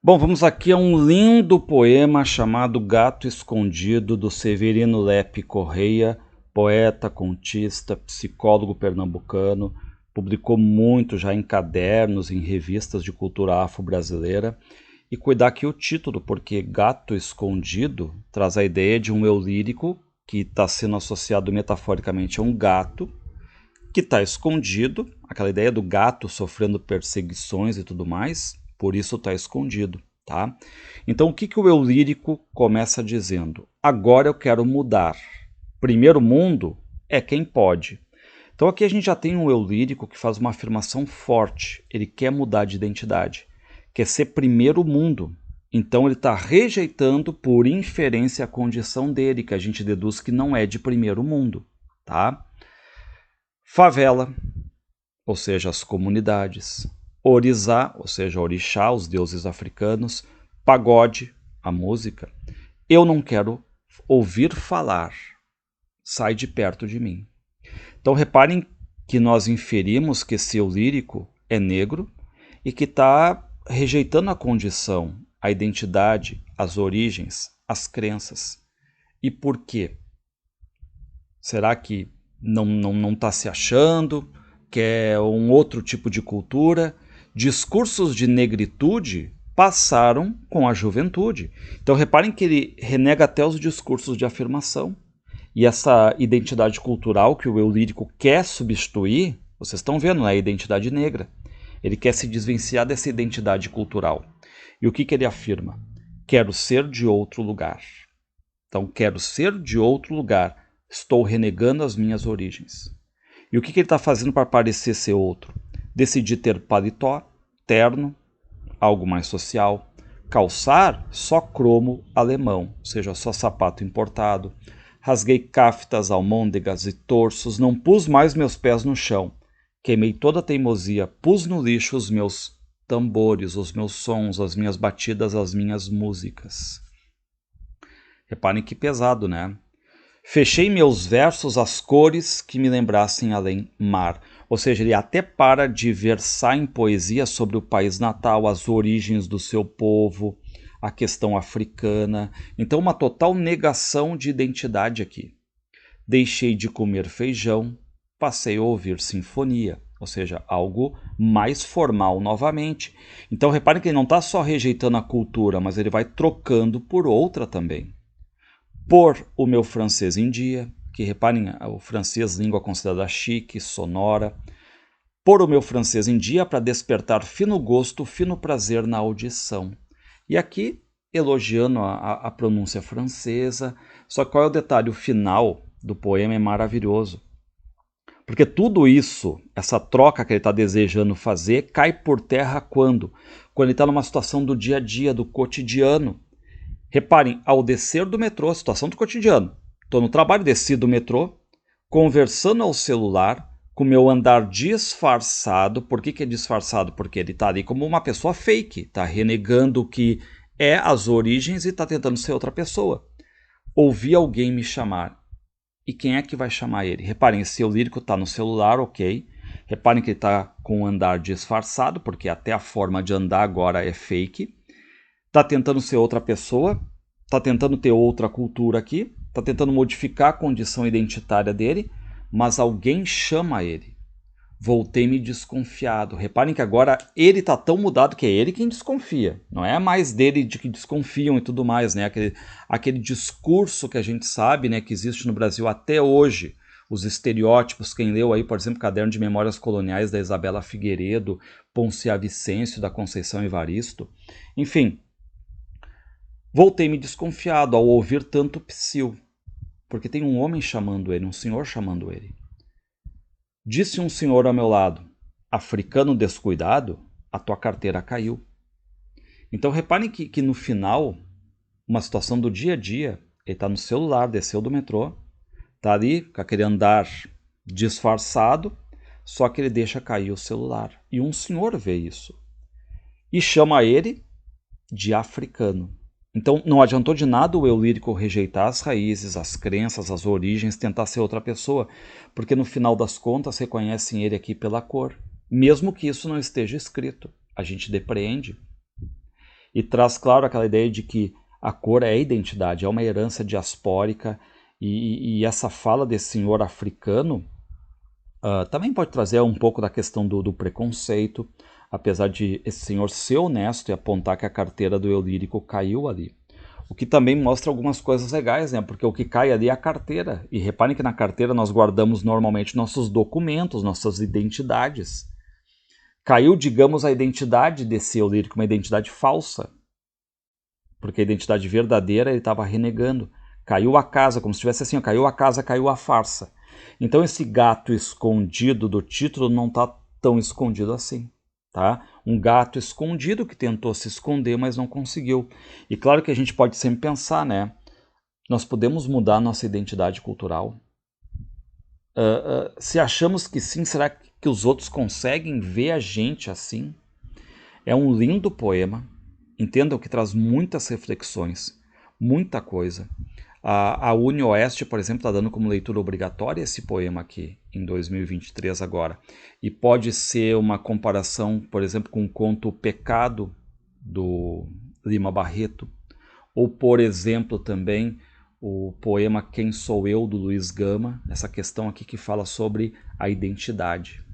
Bom, vamos aqui a um lindo poema chamado Gato Escondido, do Severino Lepe Correia, poeta, contista, psicólogo pernambucano, publicou muito já em cadernos, em revistas de cultura afro-brasileira. E cuidar aqui o título, porque Gato Escondido traz a ideia de um eu lírico que está sendo associado metaforicamente a um gato, que está escondido, aquela ideia do gato sofrendo perseguições e tudo mais, por isso está escondido, tá? Então o que o eu lírico começa dizendo? Agora eu quero mudar. Primeiro mundo é quem pode. Então aqui a gente já tem um eu lírico que faz uma afirmação forte, ele quer mudar de identidade, quer ser primeiro mundo. Então ele está rejeitando por inferência a condição dele, que a gente deduz que não é de primeiro mundo, tá? Favela, ou seja, as comunidades. Orizá, ou seja, orixá, os deuses africanos. Pagode, a música. Eu não quero ouvir falar. Sai de perto de mim. Então reparem que nós inferimos que esse eu lírico é negro e que está rejeitando a condição, a identidade, as origens, as crenças. E por quê? Será que não está se achando? Quer um outro tipo de cultura? Discursos de negritude passaram com a juventude. Então reparem que ele renega até os discursos de afirmação. E essa identidade cultural que o eu lírico quer substituir, vocês estão vendo, é a identidade negra. Ele quer se desvencilhar dessa identidade cultural. E o que ele afirma? Quero ser de outro lugar. Então, quero ser de outro lugar. Estou renegando as minhas origens. E o que ele está fazendo para parecer ser outro? Decidi ter paletó, terno, algo mais social. Calçar só cromo alemão, ou seja, só sapato importado. Rasguei caftas, almôndegas e torsos, não pus mais meus pés no chão. Queimei toda a teimosia, pus no lixo os meus tambores, os meus sons, as minhas batidas, as minhas músicas. Reparem que pesado, né? Fechei meus versos às cores que me lembrassem além mar. Ou seja, ele até para de versar em poesia sobre o país natal, as origens do seu povo, a questão africana. Então, uma total negação de identidade aqui. Deixei de comer feijão, passei a ouvir sinfonia. Ou seja, algo mais formal novamente. Então, reparem que ele não está só rejeitando a cultura, mas ele vai trocando por outra também. Pôr o meu francês em dia, que reparem, o francês, língua considerada chique, sonora. Pôr o meu francês em dia para despertar fino gosto, fino prazer na audição. E aqui, elogiando a pronúncia francesa, só que qual é o detalhe? O final do poema é maravilhoso. Porque tudo isso, essa troca que ele está desejando fazer, cai por terra quando? Quando ele está numa situação do dia a dia, do cotidiano. Reparem, ao descer do metrô, situação do cotidiano. Estou no trabalho, desci do metrô, conversando ao celular, com meu andar disfarçado. Por que é disfarçado? Porque ele está ali como uma pessoa fake, está renegando o que é as origens e está tentando ser outra pessoa. Ouvi alguém me chamar. E quem é que vai chamar ele? Reparem, esse eu lírico está no celular, ok. Reparem que ele está com o andar disfarçado, porque até a forma de andar agora é fake. Está tentando ser outra pessoa, está tentando ter outra cultura aqui, está tentando modificar a condição identitária dele, mas alguém chama ele. Voltei-me desconfiado. Reparem que agora ele está tão mudado que é ele quem desconfia. Não é mais dele de que desconfiam e tudo mais, né? Aquele discurso que a gente sabe, né, que existe no Brasil até hoje. Os estereótipos, quem leu aí, por exemplo, Caderno de Memórias Coloniais da Isabela Figueiredo, Poncia Vicêncio da Conceição Evaristo. Enfim, voltei-me desconfiado ao ouvir tanto psiu, porque tem um homem chamando ele, um senhor chamando ele. Disse um senhor ao meu lado, africano descuidado, a tua carteira caiu. Então reparem que no final, uma situação do dia a dia, ele está no celular, desceu do metrô, está ali com aquele andar disfarçado, só que ele deixa cair o celular. E um senhor vê isso e chama ele de africano. Então não adiantou de nada o eu lírico rejeitar as raízes, as crenças, as origens, tentar ser outra pessoa, porque no final das contas reconhecem ele aqui pela cor, mesmo que isso não esteja escrito, a gente depreende. e traz, claro, aquela ideia de que a cor é identidade, é uma herança diaspórica, e essa fala desse senhor africano também pode trazer um pouco da questão do preconceito, apesar de esse senhor ser honesto e apontar que a carteira do eu lírico caiu ali. O que também mostra algumas coisas legais, né? Porque o que cai ali é a carteira. E reparem que na carteira nós guardamos normalmente nossos documentos, nossas identidades. Caiu, digamos, a identidade desse eu lírico, uma identidade falsa. Porque a identidade verdadeira ele estava renegando. Caiu a casa, como se tivesse assim, ó, caiu a casa, caiu a farsa. Então esse gato escondido do título não está tão escondido assim. Tá? Um gato escondido que tentou se esconder, mas não conseguiu. E claro que a gente pode sempre pensar, né? Nós podemos mudar nossa identidade cultural? Se achamos que sim, será que os outros conseguem ver a gente assim? É um lindo poema. Entendam que traz muitas reflexões, muita coisa. A UniOeste, por exemplo, está dando como leitura obrigatória esse poema aqui, em 2023 agora. E pode ser uma comparação, por exemplo, com o conto O Pecado, do Lima Barreto. Ou, por exemplo, também o poema Quem Sou Eu, do Luiz Gama. Essa questão aqui que fala sobre a identidade.